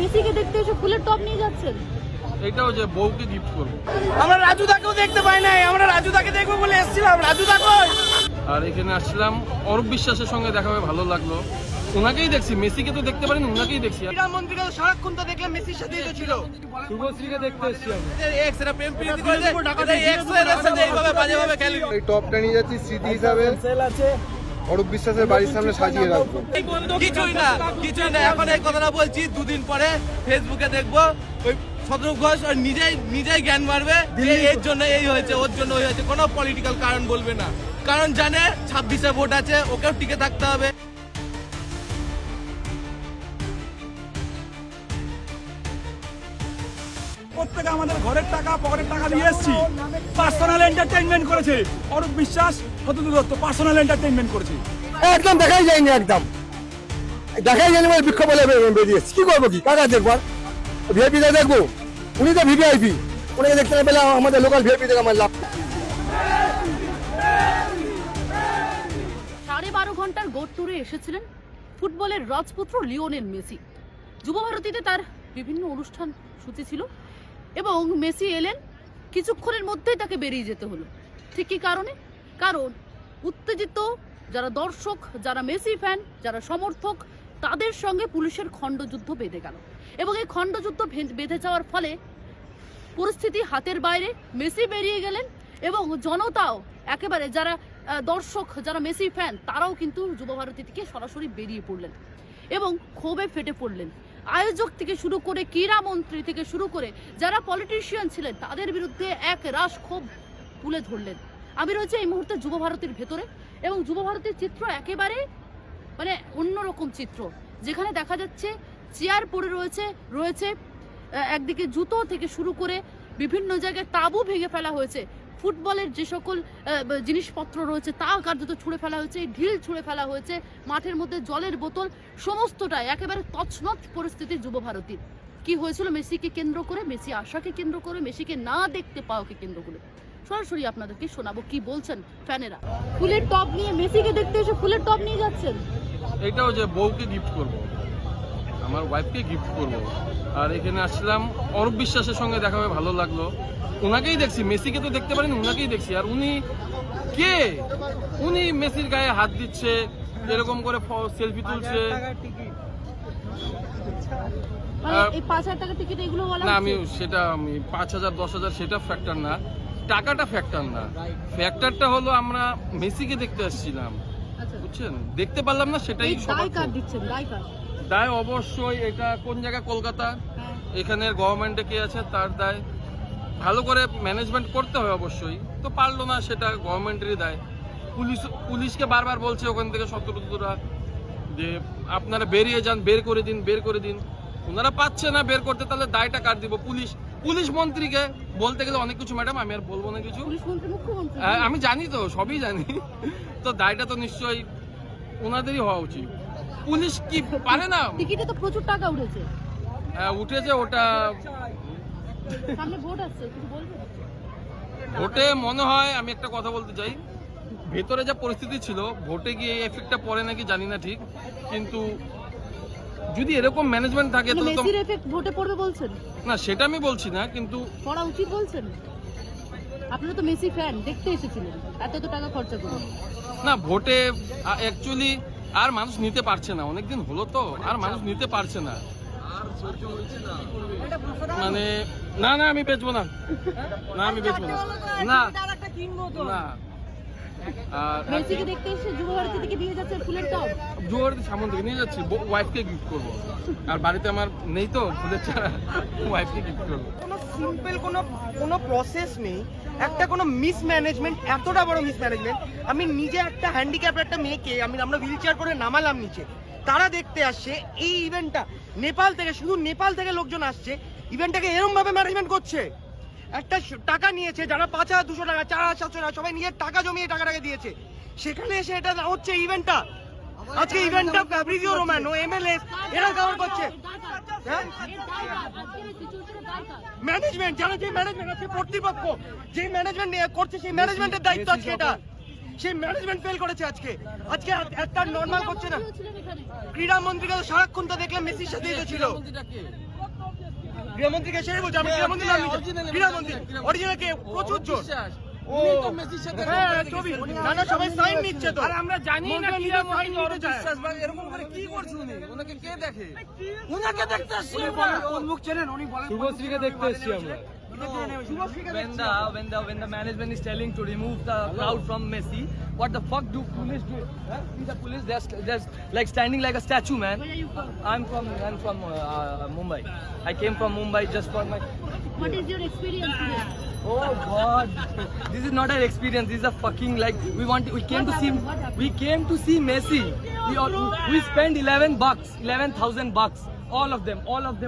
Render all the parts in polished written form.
মেসিকে দেখতে এসে ফুলের টব নিয়ে যাচ্ছেন। এটাও যে বউকে গিফট করবো। আমরা রাজুদাকেও দেখতে পাই নাই, আমরা রাজুদাকে দেখবো বলে এসেছিলাম। রাজুদা কই? আর এখানে আসলাম অরূপ বিশ্বাসের সঙ্গে দেখা হয়ে ভালো লাগলো। ওনাকেই দেখছি, মেসিকে তো দেখতে পারিনি, ওনাকেই দেখছি। ক্রীড়া মন্ত্রীকে তো সারাক্ষণ তো দেখলাম মেসির সাথেই তো ছিল। শুভশ্রীকে দেখতে এসছি আমি। এক্স এরা প্রেম প্রীতি করে এক্স এর সাথে এইভাবে বাজেভাবে খেলি। এই টপটা নিয়ে যাচ্ছি স্মৃতি হিসাবে, অরূপ বিশ্বাসের বাড়ির সামনে সাজিয়ে রাখবো। কিছুই না এখন এই কথাটা বলছি, দুদিন পরে ফেসবুকে দেখবো ওই শতরূপ ঘোষ আর নিজেই জ্ঞান মারবে যে এর জন্য এই হয়েছে, ওর জন্য ওই হয়েছে। কোনো পলিটিক্যাল কারণ বলবে না, কারণ জানে 26-এ ভোট আছে, ওকেও টিকে থাকতে হবে। প্রত্যেকে আমাদের ঘরের টাকা পকেটের টাকা দিয়ে এসেছি। পার্সোনাল এন্টারটেইনমেন্ট করেছে অরূপ বিশ্বাস, সত্যজিৎ দত্ত পার্সোনাল এন্টারটেইনমেন্ট করেছে। একদম দেখাই যায়নি, একদম দেখাই যায়নি বলে বিক্ষোভ বলে বেরিয়েছে। কি করবো, কি কাকা দেখবো? ভিআইপিটা দেখবো, উনি তো ভিভিআইপি, উনাকে দেখতে না পেলে আমাদের লোকাল ভিআইপি থেকে আমার লাভ। 12.5 ঘন্টার গোট ট্যুরে এসেছিলেন ফুটবলের রাজপুত্র লিওনেল মেসি। যুবভারতীতে তার বিভিন্ন অনুষ্ঠান সূচি ছিল এবং মেসি এলেন, কিছুক্ষণের মধ্যেই তাকে বেরিয়ে যেতে হলো। ঠিক কী কারণে? কারণ উত্তেজিত যারা দর্শক, যারা মেসি ফ্যান, যারা সমর্থক, তাদের সঙ্গে পুলিশের খণ্ডযুদ্ধ বেঁধে গেল এবং এই খণ্ডযুদ্ধ বেঁধে যাওয়ার ফলে পরিস্থিতি হাতের বাইরে। মেসি বেরিয়ে গেলেন এবং জনতাও একেবারে যারা দর্শক, যারা মেসি ফ্যান, তারাও কিন্তু যুবভারতী থেকে সরাসরি বেরিয়ে পড়লেন এবং ক্ষোভে ফেটে পড়লেন। আয়োজক থেকে শুরু করে ক্রীড়া মন্ত্রী থেকে শুরু করে যারা পলিটিশিয়ান ছিলেন, তাদের বিরুদ্ধে এক রাশ ক্ষোভ তুলে ধরলেন। আমি রয়েছে এই মুহূর্তে যুবভারতীর ভেতরে এবং যুবভারতীর চিত্র একেবারে মানে অন্যরকম চিত্র, যেখানে দেখা যাচ্ছে চেয়ার পড়ে রয়েছে একদিকে জুতো থেকে শুরু করে বিভিন্ন জায়গায় তাঁবু ভেঙে ফেলা হয়েছে, ফুটবলের যে সকল জিনিসপত্র রয়েছে তা কার্যত ছুঁড়ে ফেলা হয়েছে, ঢিল ছুঁড়ে ফেলা হয়েছে, মাঠের মধ্যে জলের বোতল, সমস্তটাই একেবারে তছনছ পরিস্থিতি যুবভারতীর। কি হয়েছিল মেসিকে কেন্দ্র করে, মেসি আশাকে কেন্দ্র করে, মেসিকে না দেখতে পাওয়াকে কেন্দ্র করে। সরাসরি আপনাদেরকে শোনাবো কি বলছেন ফ্যানেরা। ফুলের টব নিয়ে মেসিকে দেখতে এসে ফুলের টব নিয়ে যাচ্ছেন। এটাও যে বউকে গিফট করব, আমার ওয়াইফকে গিফট করব। আর এখানে আসলাম অরূপ বিশ্বাসের সঙ্গে দেখা হয়ে ভালো লাগলো। ওনাকেই দেখছি, মেসিকে তো দেখতে পারিনি, ওনাকেই দেখছি। আর উনি কে? উনি মেসির গায়ে হাত দিচ্ছে, এরকম করে সেলফি তুলছে। এই 5,000 টাকা টিকিট এগুলো বলা না, আমি 5,000 10,000 সেটা ফ্যাক্টর না, টাকাটা ফ্যাক্টর না। ফ্যাক্টরটা হলো আমরা মেসিকে দেখতে আসছিলাম, বুঝছেন? দেখতে পারলাম না, সেটাই দায় কার দিচ্ছেন? দায় অবশ্যই এটা কোন জায়গা, কলকাতা, এখানের গভর্নমেন্টে কে আছে তার দায়। ভালো করে ম্যানেজমেন্ট করতে হয় অবশ্যই, তো পারলো না, সেটা গভর্নমেন্টেরই দায়। পুলিশকে বারবার বলছে ওখান থেকে সতর্কতা যে আপনারা বেরিয়ে যান, বের করে দিন। ওনারা পাচ্ছে না বের করতে, তাহলে দায়টা কার দিব? পুলিশ মন্ত্রীকে বলতে গেলে অনেক কিছু, ম্যাডাম আমি আর বলবো না কিছু। আমি জানি তো, সবই জানি, তো দায়টা তো নিশ্চয়ই ওনাদেরই হওয়া উচিত। পুলিশ কি পারে না? টিকিটে তো প্রচুর টাকা উঠেছে। ওটা সামনে ভোট আসছে, কিছু বলবেন? ভোটে মনে হয়, আমি একটা কথা বলতে চাই, ভেতরে যা পরিস্থিতি ছিল, ভোটে গিয়ে এই এফেক্টটা পড়ে নাকি জানি না ঠিক, কিন্তু যদি এরকম ম্যানেজমেন্ট থাকে তো মেসির এফেক্ট ভোটে পড়বে বলছেন? না, সেটা আমি বলছি না, কিন্তু পড়া উচিত বলছেন। আপনারা তো মেসি ফ্যান, দেখতে এসেছিলেন, এত টাকা খরচা করে। না, ভোটে অ্যাকচুয়ালি আর মানুষ নিতে পারছে না, অনেকদিন হলো তো, আর মানুষ নিতে পারছে না। মানে না আমি বেচবো না, আমি বেচবো না। আর মেসিকে দেখতে এসে যুবভারতী থেকে দিয়ে যাচ্ছে ফুলের টব। যুবভারতী সামন থেকে নিয়ে যাচ্ছি, ওয়াইফকে গিফট করবো। আর বাড়িতে আমার নেই তো ফুলের চারা, ওয়াইফকে গিফট করবো। কোনো সিম্পল কোনো প্রসেস নেই, একটা কোনো মিসম্যানেজমেন্ট, এতটা বড় মিসম্যানেজমেন্ট। আমি নিজে একটা হ্যান্ডিক্যাপ একটা মেয়েকে আমরা হুইল চেয়ার করে নামালাম নিচে, তারা দেখতে আসছে এই ইভেন্টটা। নেপাল থেকে, শুধু নেপাল থেকে লোকজন আসছে, ইভেন্টটাকে এরকম ভাবে ম্যানেজমেন্ট করছে। একটা টাকা নিয়েছে, যারা 5,200 টাকা, 4,700 টাকা, সবাই নিজের টাকা জমিয়ে টাকাটাকে দিয়েছে, সেখানে এসে এটা হচ্ছে ইভেন্টটা। আজকে ইভেন্টটা ফ্যাব্রিজিও রোমানো, এমএলএস এরা কভার করছে। ম্যানেজমেন্ট, যারা যে ম্যানেজমেন্ট আছে, কর্তৃপক্ষ যে ম্যানেজমেন্ট করছে, সেই ম্যানেজমেন্টের দায়িত্ব আজকে এটা। সেই ম্যানেজমেন্ট ফেল করেছে আজকে একটা নর্মাল করছে না। ক্রীড়া মন্ত্রীকে তো সারাক্ষণ তো দেখলাম মেসির সাথেই তো ছিল। ক্রীড়ামন্ত্রীকে সেই বলছে, আমি ক্রীড়ামন্ত্রী নাম নিচ্ছি। ক্রীড়ামন্ত্রী অরিজিনাল কে প্রচুর জোর। হ্যাঁ, ছবি নানা সবাই সাইন নিচ্ছে তো। আমরা জানি না কি সাইন নিতে চায় এরকম করে কি করছেন উনি? ওনাকে কে দেখে? ওনাকে দেখতে আসছি আমরা। কোন মুখ চেনেন উনি বলেন? শুভশ্রীকে দেখতে আসছি আমরা। When the management is telling to remove the crowd from Messi, what the fuck do police do? Huh? See the police, they're like standing like a statue, man. Where are you from? I'm from Mumbai. I came from Mumbai just for my. What is your experience today? Oh God, this is not an experience. This is a fucking like we came to see Messi. We spent 11,000 bucks. All of them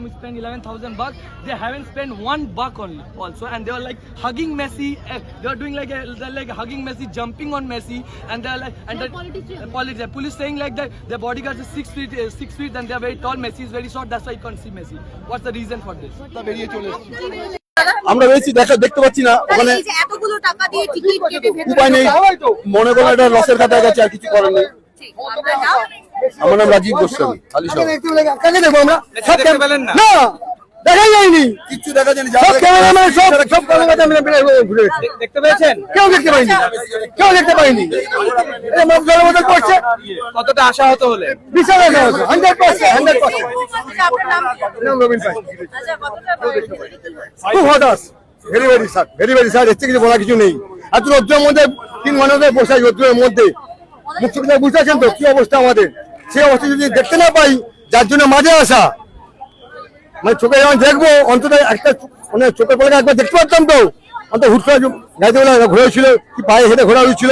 we spent 11,000 bucks. They haven't spent $1 only also, and they were like hugging Messi. They were doing they're like hugging Messi, jumping on Messi, and they're like and They're politicians. the police saying like that their bodyguards is 6 feet and they're very tall. Messi is very short. That's why you can't see Messi. What's the reason for this? বেরিয়ে চলে এসেছি। আমরা রয়েছি দেখতে পাচ্ছি না ওখানে এই যে এতগুলো টাকা দিয়ে টিকিট কেটে ভেতরে উপায় নেই, মনে করো এটা লসের খাতায় গেছে, আর কিছু করার নেই। আপনার নাম? আমার নাম রাজীব গোস্বামী। কাকে দেখবো আমরা? সব না দেখাই যায়নি, কিচ্ছু দেখা যায়নি। সব ক্যামেরাম্যান সব কলকাতা মিলে ঘুরে দেখতে পেয়েছেন? কেউ দেখতে পাইনি, জনমত করছে। কতটা আশাহত হলে? বিশাল আশা হতো, 100%। আপনার নাম? নাম রবীন পাই। আচ্ছা, কতটা খুব হতাশ, ভেরি স্যার। এর থেকে কিছু বলা কিছু নেই। এত রোদ্রের মধ্যে 3 ঘন্টা ধরে বসে আছি, রোদ্রের মধ্যে। মুখ্যমন্ত্রী বুঝতে পারছেন তো কি অবস্থা আমাদের? সেই অবস্থা যদি দেখতে না পাই, যার জন্য মাঝে আসা, মানে চোখে যখন দেখবো অন্তত একটা মানে চোখের পলকে একবার দেখতে পারতাম তো। অন্তত হুট করে গাড়িতে ঘোরা হয়েছিল, কি পায়ে হেঁটে ঘোরা হয়েছিল।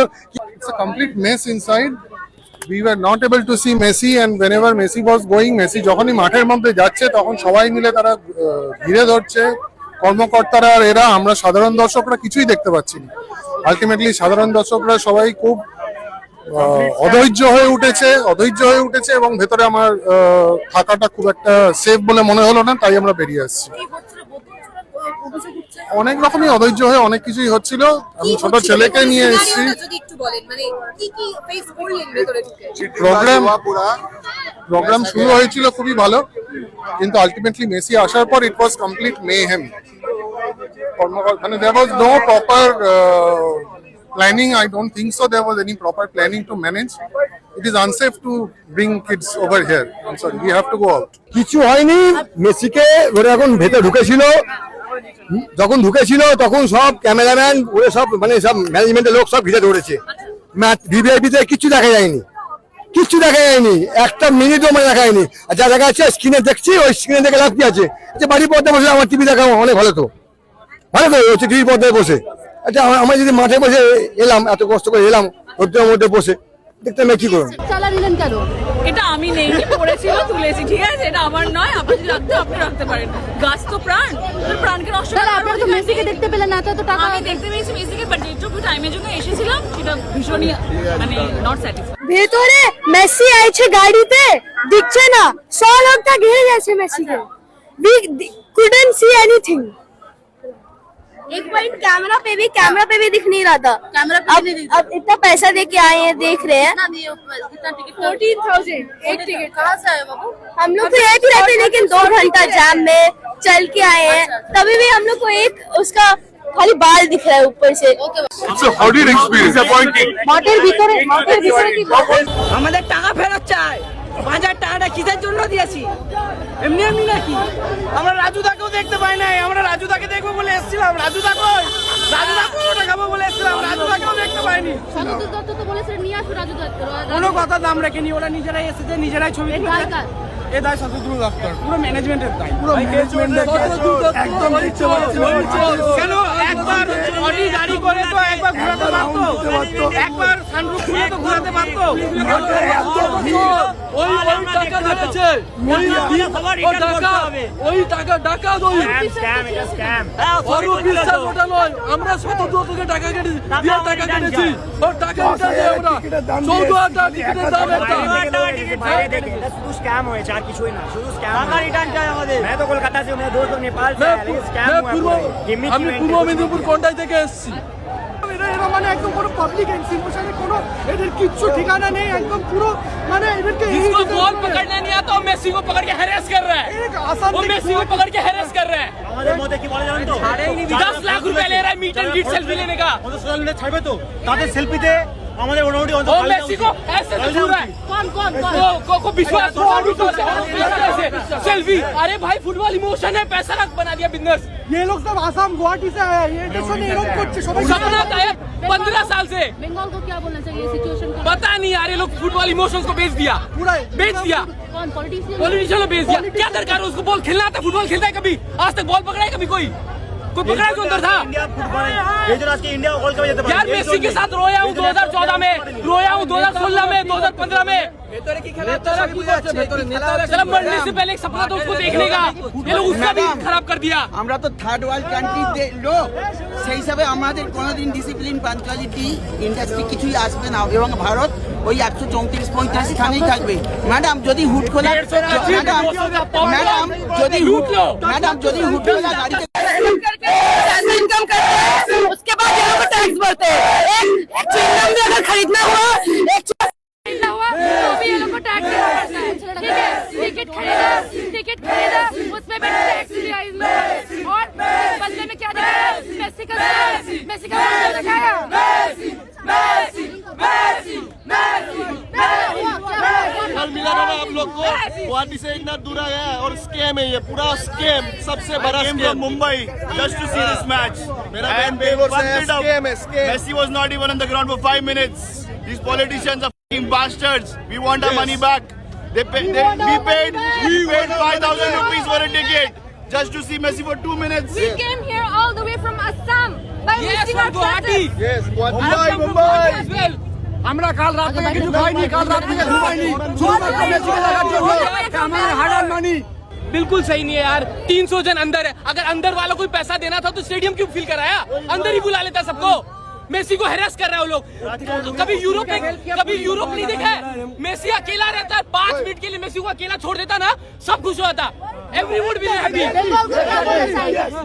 It's a complete mess inside. We were not able to see Messi, and whenever Messi was going, Messi যখনই মাঠের মধ্যে যাচ্ছে তখন সবাই মিলে তারা ঘিরে ধরছে, কর্মকর্তারা আর এরা। আমরা সাধারণ দর্শকরা কিছুই দেখতে পাচ্ছি না। আলটিমেটলি সাধারণ দর্শকরা সবাই খুব অধৈর্য হয়ে উঠেছে এবং ভেতরে আমার থাকাটা খুব একটা সেফ বলে মনে হলো না, তাই আমরা বেরিয়ে আসছি। অনেক রকমই অধৈর্য হয়ে অনেক কিছুই হচ্ছিল। আমি ছোট ছেলেকে নিয়ে এসেছি। যদি একটু বলেন, মানে কি ফেস করলেন ভেতরে ঢুকে? প্রোগ্রাম শুরু হয়েছিল খুবই ভালো, কিন্তু আলটিমেটলি মেসি আসার পর ইট ওয়াজ কমপ্লিট মেহেম। মানে there was no proper planning. I don't think so there was any proper planning to manage. It is unsafe to bring kids over here. I'm sorry, we have to go out. কিছু হয়নি। মেসিকে ওরা এখন ভেতরে ঢুকেছিল, তখন সব cameraman ওরা সব মানে সব ম্যানেজমেন্টের লোক সব ঘিরে ধরেছে। ভিভিআইপিতে কিচ্ছু দেখা যায়নি, একটা মিনিটও মানে দেখা যায়নি। আর যা দেখা যাচ্ছে স্ক্রিনে দেখছি, ওই স্ক্রিনে দেখে লাভ কি আছে? আচ্ছা, বাড়ির পর্দায় বসে আমার টিভি দেখা অনেক ভালো তো হচ্ছে টিভির পর্দায় বসে। আচ্ছা, আমরা যদি মাঠে বসে এলাম, এত কষ্ট করে এলাম রোদ্রের মধ্যে বসে, দেখতে আমি কি করুন? চালা নিলেন কেন? এটা আমি নেইনি, পড়েছিল, তুলেছি, ঠিক আছে? এটা আমার নয়। আপনি যদি রাখতে আপনি রাখতে পারেন। গাছ তো প্রাণ, প্রাণকে নষ্ট তাহলে আপনারা তো মেসিকে দেখতে পেলেন না, এত টাকা। আমি দেখতে পেয়েছি মেসিকে, বাট যেটুকু টাইমের জন্য এসেছিলাম সেটা ভীষণই মানে নট স্যাটিসফাইড। ভেতরে মেসি আইছে গাড়িতে, দিচ্ছে না, 100 লোকটা ঘিরে গেছে মেসিকে। We couldn't see anything. एक पॉइंट कैमरा पे भी दिख नहीं रहा था। अब इतना पैसा दे के आए हैं, देख रहे हैं। 14,000 एक टिकट। कहाँ से आए बाबू? हम लोग तो एक रहते, लेकिन 2 घंटा जाम में चल के आए हैं, तभी भी हम लोग को एक उसका खाली बाल दिख रहा है ऊपर से। It's a horrid experience. Disappointing. মাঠের ভিতরে কি আমাদের টাকা ফেরত চাই। 5,000 টাকাটা কিসের জন্য দিয়েছি? এমনি নাকি? আমরা রাজুদাকেও দেখতে পাই নাই। আমরা রাজুদাকে দেখবো বলে এসেছিলাম। রাজুদা ওটা খাবো বলে এসেছিলাম, রাজুদাকেও দেখতে পাইনি। সন্তোষ দত্ত তো বলেছিলেন নিয়ে আসুন রাজু দত্ত। কোনো কথা দাম রেখেনি, ওরা নিজেরাই এসেছে, নিজেরাই ছবি এর দায় কার? এ দায় শতদ্রু দপ্তর, পুরো ম্যানেজমেন্টের দায়। কেন একবার অডি গাড়ি করে তো একবার ঘোরাতে পারতো, একবার সানরুফ খুলে তো ঘোরাতে পারতো। আমরা শত তোকে টাকা কেটেছি, টাকা কেটেছি, টাকা স্ক্যাম হয়েছে, আর কিছুই না, শুধু স্ক্যাম। টাকা রিটার্ন চাই আমাদের। मैं तो कोलकाता से हूं, मेरे दोस्त लोग नेपाल से आए, लेकिन स्कैम हुआ। আমি পূর্ব মেদিনীপুর কোনটাই থেকে এসেছি। এরা মানে একদম পুরো পাবলিক ইমোশনে কোনো এদের কিচ্ছু ঠিকানা নেই, একদম পুরো মানে এদেরকে जिसको बॉल पकड़ना नहीं आता वो मेसी को पकड़ के हैरेस कर रहा है, वो मेसी को पकड़ के हैरेस कर रहा है। আমাদের মধ্যে কি বলে জানেন তো 10 लाख रुपए ले रहा है मीट एंड ग्रीट सेल्फी लेने का। আমাদের সোশ্যাল মিডিয়া ছাড়বে তো তাদের সেলফিতে আমাদের মোটামুটি वो मेसी को ऐसे तो छू रहा है, को विश्वास है सेल्फी। अरे भाई फुटबॉल इमोशन है, पैसा रख बना दिया बिजनेस। ये लोग सब आसाम गुवाहाटी से आए हैं, ये टेंशन ये लोग করছে সবাই सपना था 15 साल से, बंगाल को क्या बोलना चाहिए सिचुएशन का? पता नहीं यार ये लोग फुटबॉल इमोशंस को बेच दिया, बेच दिया, कौन पॉलिटिशियन? पॉलिटिशियन को बेच दिया। क्या दरकार है उसको, बॉल खेलना आता, फुटबॉल खेलता है कभी? आज तक बॉल पकड़ा है कभी कोई पकड़ा है जो अंदर था? इंडिया फुटबॉल এই জন্য আজকে ইন্ডিয়া ওয়ার্ল্ড কাপে যেতে পারে। यार मेसी के साथ रोया हूँ 2014 में, रोया हूँ 2016 में, 2015 में। चलो मरने से पहले एक सपना तो उसको देखने का, ये लोग उसका भी खराब कर दिया। আমরা তো থার্ড ওয়ার্ল্ড কান্ট্রি লোক, সেই হিসাবে আমাদের কোনোদিন ডিসিপ্লিন পাঞ্চুয়ালিটি ইন্ডাস্ট্রি কিছুই আসবে না এবং ভারত ওই 134-35 স্থানেই থাকবে। ম্যাডাম যদি হুট খোলা ম্যাডাম যদি হুট খোলা গাড়িতে इनकम करते हैं, उसके बाद ये लोग टैक्स भरते हैं। एक चिंगम भी अगर खरीदना हुआ, एक खरीदना हुआ तो भी ये लोग को टैक्स देना पड़ता है। ठीक है, टिकट खरीदा उसमें भी टैक्स लिया इन लोगों ने। और इस बदले में क्या दिखाया? मेसी का दिखाया। कल मिला ना आप लोग को, गुवाहाटी से इतना दूर आया है और स्कैम है ये, पूरा स्कैम, सबसे बड़ा scam. Mumbai just to see this match, मेरा बहन Messi was not even on the ground for 5 minutes. These politicians are fucking bastards. We want our money back. We paid 5,000 rupees for a ticket just to see Messi for 2 minutes. We came here all the way from Assam by Yes, missing from our Guwahati. Yes, Mumbai as well. আমরা কাল রাত থেকে কিছু খাইনি, কাল রাত থেকে ঘুমাইনি, শুধুমাত্র মেসিকে দেখার জন্য আমার হার্ড আর্ন মানি। बिल्कुल सही नहीं है यार, 300 जन अंदर है, अगर अंदर वालों को पैसा देना था तो स्टेडियम क्यों फिल कराया? अंदर ही बुला लेता सबको। मेसी को हैरेस कर रहे हो लोग। कभी यूरोप नहीं देखा है? मेसी अकेला रहता है, 5 मिनट के लिए मेसी को अकेला छोड़ देता ना, सब खुश होता। Everyone will be happy.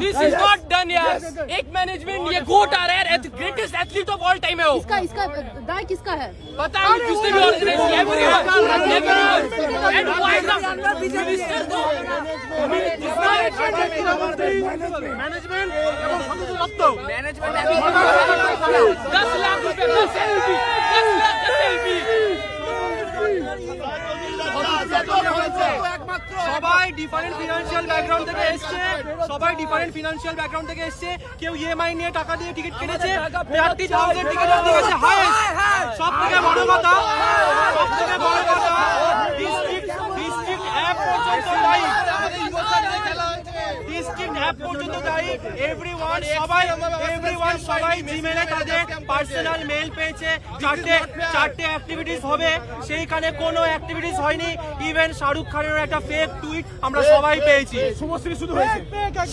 This is not done यार। एक मैनेजमेंट, ये गोट आ रहा है, greatest athlete of all time है वो। इसका दाय किसका है? पता नहीं किसने भी ऑर्गेनाइज किया, everyone। And why the minister को मैनेजमेंट 10 लाख रुपए का सेल्फी, 10 लाख का सेल्फी। সবাই ডিফারেন্ট ফিনান্সিয়াল ব্যাকগ্রাউন্ড থেকে এসেছে, কেউ ইএমআই নিয়ে টাকা দিয়ে টিকিট কিনেছে, 30,000 টিকিট দিয়েছে হাইয়েস্ট। সবথেকে বড় কথা ডিস্ট্রিক্ট অ্যাপ পর্যন্ত দায়ী, ডিস্ট্রিক্ট অ্যাপ পর্যন্ত দায়ী। এভরিওয়ান সবাই জিমেলে তাদের পার্সোনাল মেল পেয়েছে, চারটে অ্যাক্টিভিটিস হবে, সেইখানে কোনো অ্যাক্টিভিটিস হয়নি। ইভেন শাহরুখ খানের একটা ফেক টুইট আমরা সবাই পেয়েছি।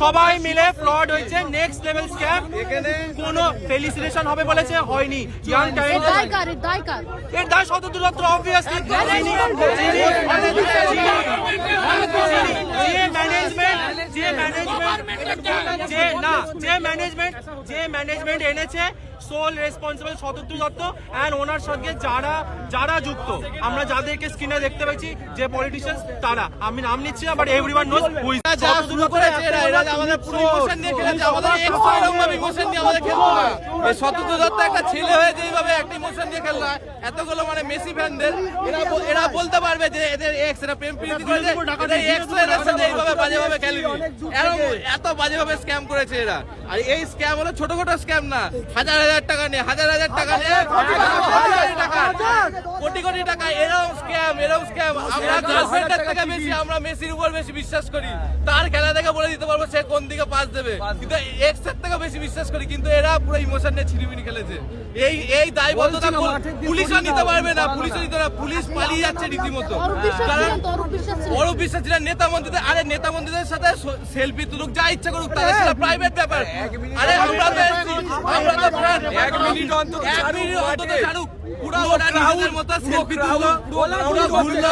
সবাই মিলে ফ্রড হয়েছে, নেক্সট লেভেল স্ক্যাম। কোনো ফেলিসিটেশন হবে বলেছে, হয়নি। ইয়াং টাইম এর দায় স্বতন্ত্র দত্ত অবভিয়াসলি, যে ম্যানেজমেন্ট এনেছে সোল রেসপন্সিবল স্বতন্ত্র দত্ত এন্ড ওনার সঙ্গে যারা যুক্ত, আমরা যাদেরকে স্ক্রিনে দেখতে পেয়েছি যে পলিটিশিয়ানস, তারা, আমি নাম নিচ্ছি না, but everyone knows who is. আমাদের পুরো ইমোশন নিয়ে খেলেছে, আমাদের ইমোশন নিয়ে আমাদের খেলতো না। এই স্বতন্ত্র দত্ত একটা ছেলে হয়ে যেভাবে একটা ইমোশন দিয়ে খেললো, এতগুলো মানে মেসি ফ্যানদের, এরা বলতে পারবে যে এদের এক্স, এরা প্রেম প্রীতি করেছে, এক্স এর সাথে এইভাবে বাজেভাবে খেলেনি, এত বাজেভাবে স্ক্যাম করেছে এরা। আর এই স্ক্যাম হলো ছোটখাটো স্ক্যাম না, হাজার টাকা নিয়ে কোটি টাকা, এরকম স্ক্যাম। আমরা গার্লফ্রেন্ডের থেকে বেশি আমরা মেসির উপর বেশি বিশ্বাস করি, তার খেলা দেখে বলে দিতে পারবো সে কোন দিকে পাস দেবে, কিন্তু এক্স এর থেকে বেশি বিশ্বাস করি। কিন্তু এরা পুরো ইমোশন নিয়ে ছিনিমিনি খেলেছে। এই দায়বদ্ধতা পুলিশও নিতে পারবে না, পুলিশ পালিয়ে যাচ্ছে রীতিমতো। অরূপ বিশ্বাস ছিলেন নেতা মন্ত্রীদের, আরে নেতা মন্ত্রীদের সাথে সেলফি তুলুক, যা ইচ্ছা করুক, তাদের সেটা প্রাইভেট ব্যাপার। আরে আমরা তো এক মিনিট অন্তত ছাড়ুক পুরো ওরা নিজেদের মতো সেলফি তুললো পুরো ঘুরলো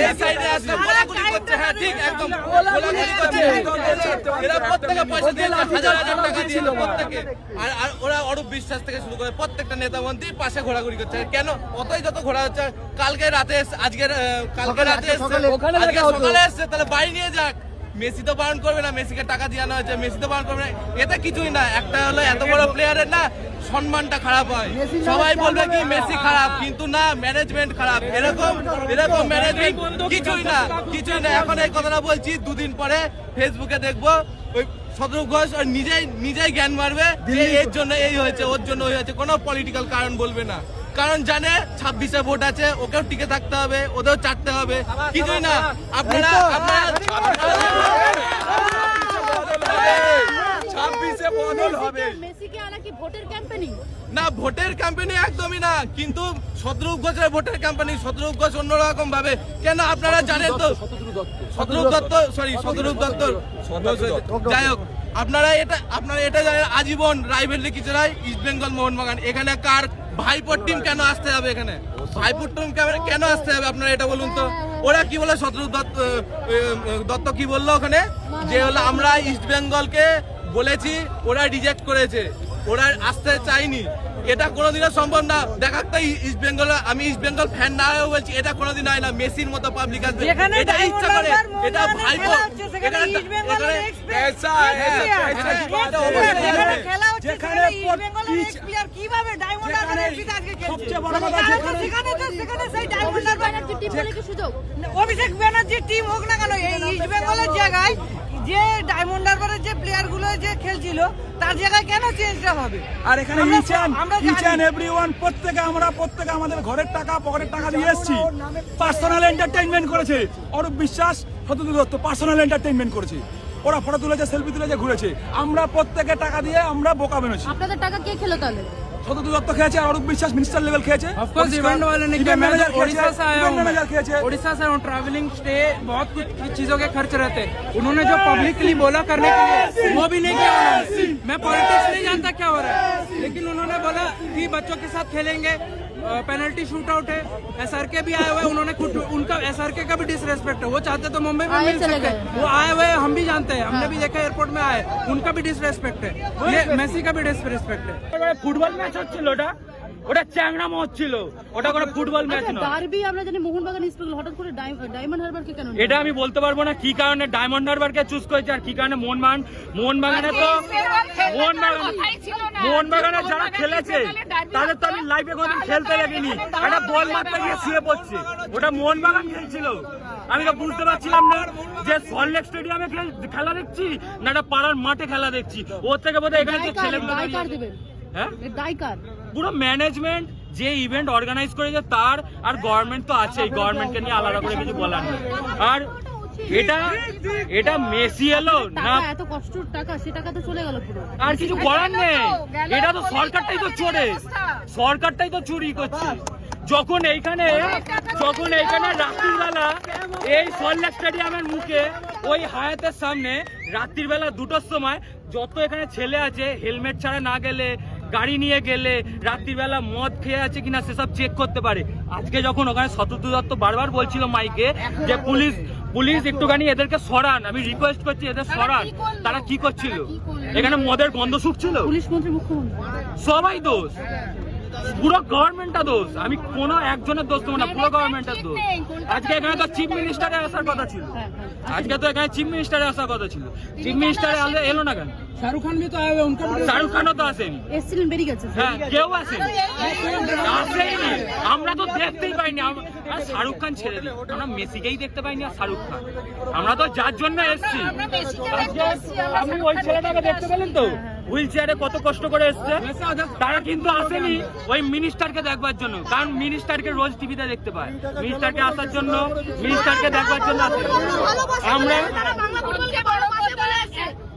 এই সাইডে আসলে গোলাগুলি করছে হ্যাঁ ঠিক একদম গোলাগুলি করছে এরা প্রত্যেকে পয়সা দিয়ে হাজার হাজার টাকা দিয়েছিল প্রত্যেকে আর ওরা অরূপ বিশ্বাস থেকে শুরু করে প্রত্যেকটা নেতা মন্ত্রী পাশে ঘোরাঘুরি করছে কেন অতই যত ঘোরা হচ্ছে কালকে রাতে কালকে রাতে আজকে সকালে এসছে তাহলে বাড়ি নিয়ে যাক মেসি তো বারণ করবে না মেসিকে টাকা দেওয়ানো হয়েছে মেসি তো বারণ করবে না এটা কিছুই না একটা হলো এত বড় প্লেয়ারের না সম্মানটা খারাপ হয় সবাই বলবে কি মেসি খারাপ কিন্তু না ম্যানেজমেন্ট খারাপ এরকম ম্যানেজমেন্ট কিছুই না এখন এই কথাটা বলছি দুদিন পরে ফেসবুকে দেখবো ওই শতরূপ ঘোষ নিজেই জ্ঞান মারবে যে এর জন্য এই হয়েছে ওর জন্য ওই হয়েছে কোনো পলিটিক্যাল কারণ বলবে না কারণ জানে 26-এ ভোট আছে ওকেও টিকে থাকতে হবে ওদেরও চাটতে হবে কিছুই না আপনারা 26-এ বদল হবে মেসিকে আনা কি ভোটের ক্যাম্পেইনিং না ভোটের ক্যাম্পেইনে একদমই না কিন্তু শতরূপ ঘোষের ভোটের ক্যাম্পেইনিং শতরূপ ঘোষ অন্যরকম ভাবে কেন আপনারা জানেন তো শতরূপ দত্ত যাই হোক আপনারা এটা জানেন আজীবন রাইভেলরি কিছু নাই ইস্ট বেঙ্গল মোহনবাগান এখানে কার ভাইপোর টিম কেন আসতে হবে এখানে ভাইপোর টিম কেন আসতে হবে আপনারা এটা বলুন তো ওরা কি বলে শতরূপ দত্ত কি বললো ওখানে যে হলো আমরা ইস্ট বেঙ্গলকে বলেছি ওরা রিজেক্ট করেছে ওরা আসতে চাইনি এটা কোনোদিনও সম্ভব না দেখা তো ইস্ট বেঙ্গল আমি ইস্ট বেঙ্গল ফ্যান না হয়েও বলছি এটা কোনোদিন হয় না মেসির মতো পাবলিক আসবে এটা ইচ্ছা করে এটা ভাইপো কিভাবে ডায়মন্ড হারবারের সবচেয়ে বড় কথা অভিষেক ব্যানার্জির টিম হোক না কেন এই ইস্ট বেঙ্গলের জায়গায় যে ডায়মন্ড হারবারের যে প্লেয়ার গুলো যে খেলছিল তার জায়গায় কেন চেঞ্জটা হবে আর এখানে ইচ অ্যান্ড এভরিওয়ান প্রত্যেকে আমাদের ঘরের টাকা পকেটের টাকা দিয়ে এসেছি পার্সোনাল এন্টারটেইনমেন্ট করেছে অরূপ বিশ্বাস শতরূপ দত্ত পার্সোনাল এন্টারটেইনমেন্ট করেছে ওরা ফটো তুলেছে সেলফি তুলেছে ঘুরেছে আমরা প্রত্যেকে টাকা দিয়ে আমরা বোকা বেরোছি আপনাদের টাকা কে খেলো তাহলে শতরূপ দত্ত খেয়েছে আর অরূপ বিশ্বাস মিনিস্টার লেভেল খেয়েছে ऑफकोर्स इवेंट वाले ने किया मैं उड़ीसा से आया हूं मैनेजर खेचे उड़ीसा से हूं ट्रैवलिंग स्टे बहुत कुछ चीजों के खर्च रहते उन्होंने जो पब्लिकली बोला करने के लिए वो भी नहीं किया उन्होंने मैं पॉलिटिक्स नहीं जानता क्या हो रहा है लेकिन उन्होंने बोला कि बच्चों के साथ खेलेंगे पेनल्टी शूट आउट है एसआरके भी आए हुए उन्होंने खुद उनका एसआरके का भी डिसरेस्पेक्ट है वो चाहते तो मुंबई में मिल सकते वो आए हुए हम भी जानते हैं हमने भी देखा एयरपोर्ट में आए उनका भी डिसरेस्पेक्ट है ये मेसी का भी डिसरेस्पेक्ट है फुटबॉल मैच হচ্ছিল ওটা চ্যাংড়ামো হচ্ছিল ওটা কোনো ফুটবল ম্যাচ নয় ডার্বি আমরা জানি মোহনবাগান ইস্ট বেঙ্গল হঠাৎ করে ডায়মন্ড হারবারকে কেন এটা আমি বলতে পারবো না কি কারণে ডায়মন্ড হারবারকে চুজ করেছে আর কি কারণে মোহনবাগানে তো মোহনবাগানে যারা খেলেছে তাদের তো আমি লাইভে কোনোদিন খেলতে দেখিনি একটা বল মারতে গিয়ে শুয়ে পড়ছে ওটা মোহনবাগান খেলছিল আমি তো বুঝতে পারছিলাম না যে সল্টলেক স্টেডিয়ামে খেলা দেখছি না একটা পাড়ার মাঠে খেলা দেখছি ওর থেকে বোধহয় এখানে ছেলেগুলো হ্যাঁ পুরো ম্যানেজমেন্ট যে ইভেন্ট অর্গানাইজ করেছে তার আর গভর্নমেন্ট তো আছেই গভর্নমেন্টকে নিয়ে আলাদা করে কিছু বলার নেই আর এটা মেসি এলো না এত কষ্টের টাকা সে টাকা তো চলে গেল পুরো আর কিছু করার নেই এটা তো সরকারটাই তো চুরি করছে যখন এইখানে রাত্রির বেলা এই সল্টলেক স্টেডিয়ামের মুখে ওই হায়াতের সামনে রাত্রির বেলা 2টোর সময় যত এখানে ছেলে আছে হেলমেট ছাড়া না গেলে গাড়ি নিয়ে গেলে রাত্রিবেলা মদ খেয়ে আছে কিনা সেসব চেক করতে পারে আজকে যখন ওখানে শতরূপ দত্ত বারবার বলছিল মাইকে যে পুলিশ একটুখানি এদেরকে সরান আমি রিকোয়েস্ট করছি এদের সরান তারা কি করছিল এখানে মদের গন্ধ শুকছিল পুলিশ মন্ত্রী মুখ্যমন্ত্রী সবাই দোষ পুরো গভর্নমেন্টটা দোষ আমি কোনো একজনের দোষ দেবো না পুরো গভর্নমেন্টের দোষ আজকে এখানে তো চিফ মিনিস্টারে আসার কথা ছিল চিফ মিনিস্টারে এলো না কেন शाहरुख खान भी तो आए हुए उनका শাহরুখ খানও তো আসেনি এসছিলেন বেরিয়ে গেছে হ্যাঁ কেউ আসেনি আমরা তো দেখতেই পাইনি শাহরুখ খান ছেড়ে দিই আমরা মেসিকেই দেখতে পাইনি আর শাহরুখ খান আমরা তো যার জন্য এসছি আপনি ওই ছেলেটাকে দেখতে পেলেন তো হুইল চেয়ারে কত কষ্ট করে এসছে তারা কিন্তু আসেনি ওই মিনিস্টারকে দেখবার জন্য কারণ মিনিস্টারকে রোজ টিভিতে দেখতে পায় মিনিস্টারকে আসার জন্য মিনিস্টারকে দেখবার জন্য আমরা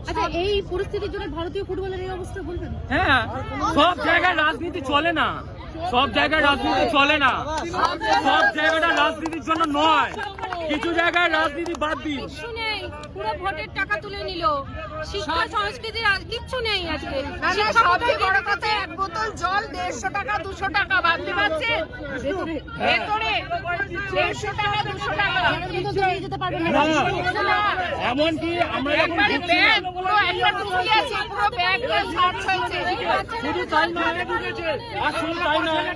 আচ্ছা এই পরিস্থিতির জন্য ভারতীয় ফুটবলের এই অবস্থা বলবেন হ্যাঁ সব জায়গায় রাজনীতি চলে না সব জায়গাটা রাজনীতির জন্য নয় কিছু জায়গায় রাজনীতি বাদ দিন পুরো ভোটের টাকা তুলে নিল শিক্ষা সংস্কৃতির আর কিচ্ছু নেই আজকে। সবচেয়ে বড় কথা, এক বোতল জল 150 টাকা 200 টাকা, ভাবতে পারছেন? ভেতরে 150 টাকা 200 টাকা। যেতে পারবেন না। এমনকি আমরা একবারে ব্যাগ পুরো একটা টুকি আছে, পুরো ব্যাগ নিয়ে সার্চ হয়েছে। শুধু তাই নয়, আর শুধু তাই নয়,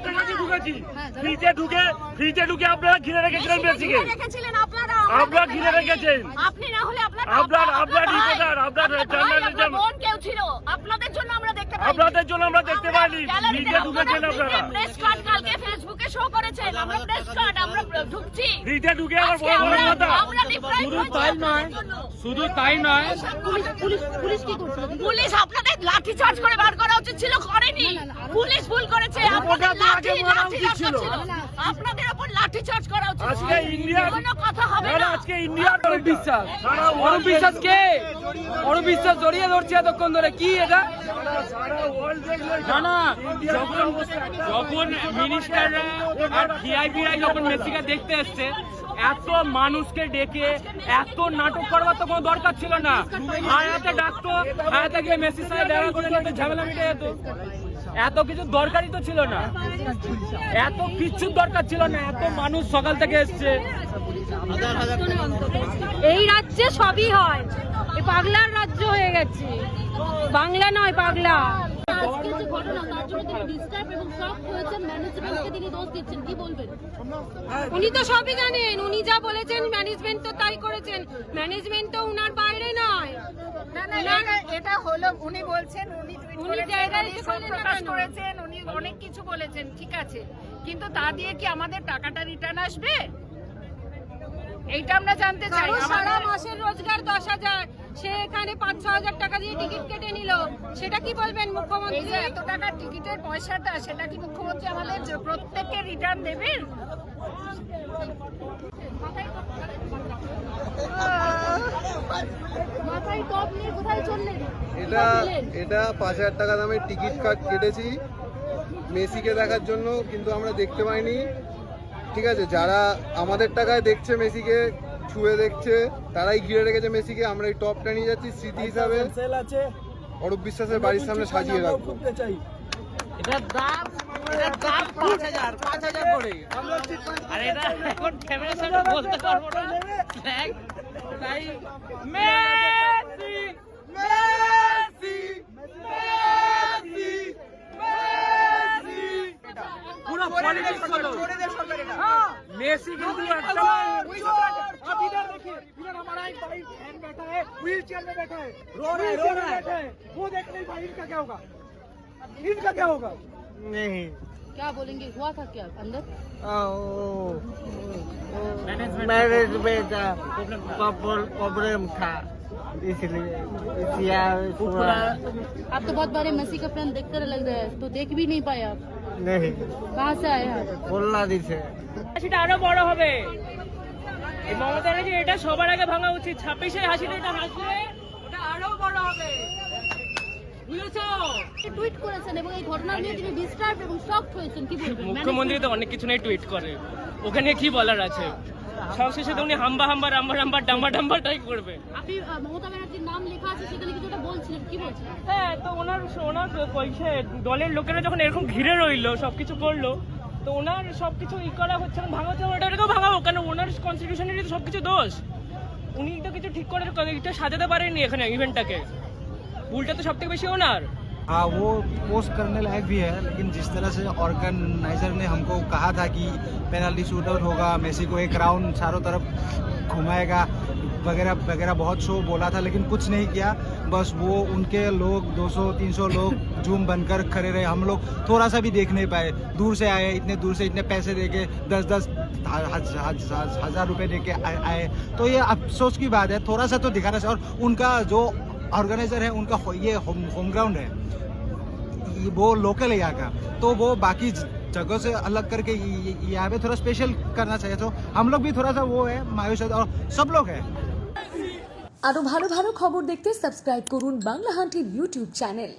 ফ্রিজে ঢুকে আপনারা ঘিরে রেখেছিলেন মেসিকে। রেখেছিলেন আপনারা, আপনারা ঘিরে রেখেছেন। আপনি না হলে আপনার জার্নালিজম বোন কেউ ছিল, আপনাদের জন্য আমরা দেখতে পাই। আপনাদের জন্য আমরা দেখতে পাইনি, ফ্রিজে ঢুকেছেন আপনারা। প্রেস কার্ড কালকে ফেসবুকে শো করেছেন, আমরা প্রেস কার্ড আমরা ঢুকছি। ফ্রিজে ঢুকে আবার বড় বড় কথা। শুধু তাই নয়, পুলিশ আপনাদের লাঠি চার্জ করে বার করা উচিত ছিল, করেনি। পুলিশ ভুল করেছে, আপনাদের লাঠি দরকার ছিল, আপনাদের উপর লাঠি চার্জ করা উচিত। আজকে ইন্ডিয়া কোনো কথা হবে না। আজকে ইন্ডিয়ার বিশ্বাস, অরূপ বিশ্বাস কে? অরূপ বিশ্বাস জড়িয়ে ধরছে এতক্ষণ ধরে, কি এটা? না, যখন মিনিস্টাররা আর ভিআইপিরা যখন মেসিকে দেখতে এসছে, এত মানুষকে ডেকে এত নাটক করবার তো কোনো দরকার ছিল না। হায়াতে ডাকতো, হায়াতে গিয়ে মেসির সাথে দেখা করে নিয়ে ঝামেলা মিটে যেত। এত কিছু দরকারই তো ছিল না, এত কিচ্ছুর দরকার ছিল না। এত মানুষ সকাল থেকে এসছে। এই রাজ্যে সবই হয়, এই পাগলার রাজ্য হয়ে গেছে, বাংলা নয় পাগলা। আজকে যে ঘটনা, তার জন্য তিনি ডিস্টার্ব এবং শক হয়েছেন, ম্যানেজমেন্টকে তিনি দোষ দিচ্ছেন, কি বলবেন? উনি তো সবই জানেন, উনি যা বলেছেন ম্যানেজমেন্ট তো তাই করেছেন, ম্যানেজমেন্ট তো উনার বাইরে নয়। এটা হলো, উনি বলছেন, উনি জায়গায় প্রকাশ করেছেন, উনি অনেক কিছু বলেছেন, ঠিক আছে, কিন্তু তা দিয়ে কি আমাদের টাকাটা রিটার্ন আসবে? এইটা আমরা জানতে চাই। সারা মাসের রোজগার 10,000, সে এখানে 5-6 হাজার টাকা দিয়ে টিকিট কেটে নিল, সেটা কি বলবেন মুখ্যমন্ত্রী? এত টাকা টিকিটের পয়সাটা, সেটা কি মুখ্যমন্ত্রী আমাদের প্রত্যেককে রিটার্ন দেবেন? মাথায় টপ নিয়ে কোথায় চললেন? এটা 5,000 টাকা দামের টিকিট কেটেছি মেসিকে দেখার জন্য, কিন্তু আমরা দেখতে পাইনি। ঠিক আছে, যারা আমাদের টাকায় দেখছে মেসিকে, ছুঁয়ে দেখছে, তারাই ঘিরে রেখেছে মেসিকে। আমরা এই টপটা নিয়ে যাচ্ছি স্মৃতি হিসাবে, অরূপ বিশ্বাসের বাড়ির সামনে সাজিয়ে রাখবো। এটার দাম 5,000 করে। আর এটা এখন ক্যামেরার সামনে বলতে পারবো না। তাই মেসি মেসি মেসি মেসি পুরো পলিটিক্স হলো। মেসি কিন্তু একটা आप इधर देखिए, इधर हमारा एक भाई बहन बैठा है, व्हील चेयर में बैठा है, रो रहा है, वो देखने भाई इनका क्या होगा, इनका क्या होगा? नहीं, क्या बोलेंगे, हुआ था क्या अंदर? मैनेजमेंट प्रॉब्लम था, इसलिए आप तो बहुत बारे मेसी का फैन देखकर लग रहा है, तो देख भी नहीं पाए आप? नहीं, कहाँ से आए आप? बोलना दिसे সেটা আরো বড় হবে। এই মমতা ব্যানার্জি এটা সবার আগে ভাঙা উচিত। 26-এর হাসিটা এটা হাসলে ওটা আরো বড় হবে, বুঝেছো? টুইট করেছেন এবং এই ঘটনা নিয়ে তিনি ডিস্টার্ব এবং শকড হয়েছেন, কি বলবেন? মুখ্যমন্ত্রী তো অনেক কিছু নিয়ে টুইট করে, ওখানে কি বলার আছে? সবশেষে তো উনি হাম্বা হাম্বা রাম্বা রাম্বা ডাম্বা ডাম্বাটাই করবে। আপনি মমতা ব্যানার্জির নাম লেখা আছে, সেখানে কিছুটা বলছিলেন, কি বলছেন? হ্যাঁ, তো ওনার কইছে দলের লোকেরা যখন এরকম ঘিরে রইলো, সবকিছু করলো, তো ওনার সবকিছু ই করা হচ্ছে না, ভাঙা হচ্ছে, ওটাকেও ভাঙাবো কেন? ওনার কনস্টিটিউশনেরই তো সবকিছু দোষ। উনি তো কিছু ঠিক করে এটা সাজাতে পারেননি এখানে ইভেন্টটাকে, ভুলটা তো সব থেকে বেশি ওনার। हाँ, वो पोस्ट करने लायक भी है, लेकिन जिस तरह से ऑर्गेनाइजर ने हमको कहा था कि पेनल्टी शूट आउट होगा, मेसी को एक राउंड चारों तरफ घुमाएगा वगैरह वगैरह, बहुत शो बोला था, लेकिन कुछ नहीं किया। बस वो उनके लोग 200-300 लोग जूम बनकर खड़े रहे, हम लोग थोड़ा सा भी देख नहीं पाए। दूर से आए, इतने दूर से इतने पैसे देके 10-10 हज़ार रुपए देके आए, तो ये अफसोस की बात है। थोड़ा सा तो दिखाना चाहिए। और उनका जो ऑर्गेनाइजर है, उनका ये होम ग्राउंड है, वो लोकल है यहाँ का, तो वो बाकी जगह से अलग करके यहाँ पे थोड़ा स्पेशल करना चाहिए। तो हम लोग भी थोड़ा सा वो है मायूस, और सब लोग है। আরো ভালো ভালো খবর দেখতে সাবস্ক্রাইব করুন বাংলা হান্টের ইউটিউব চ্যানেল।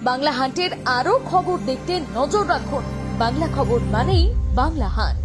বাংলা হান্টের আরো খবর দেখতে নজর রাখুন। বাংলা খবর মানেই বাংলা হান্ট।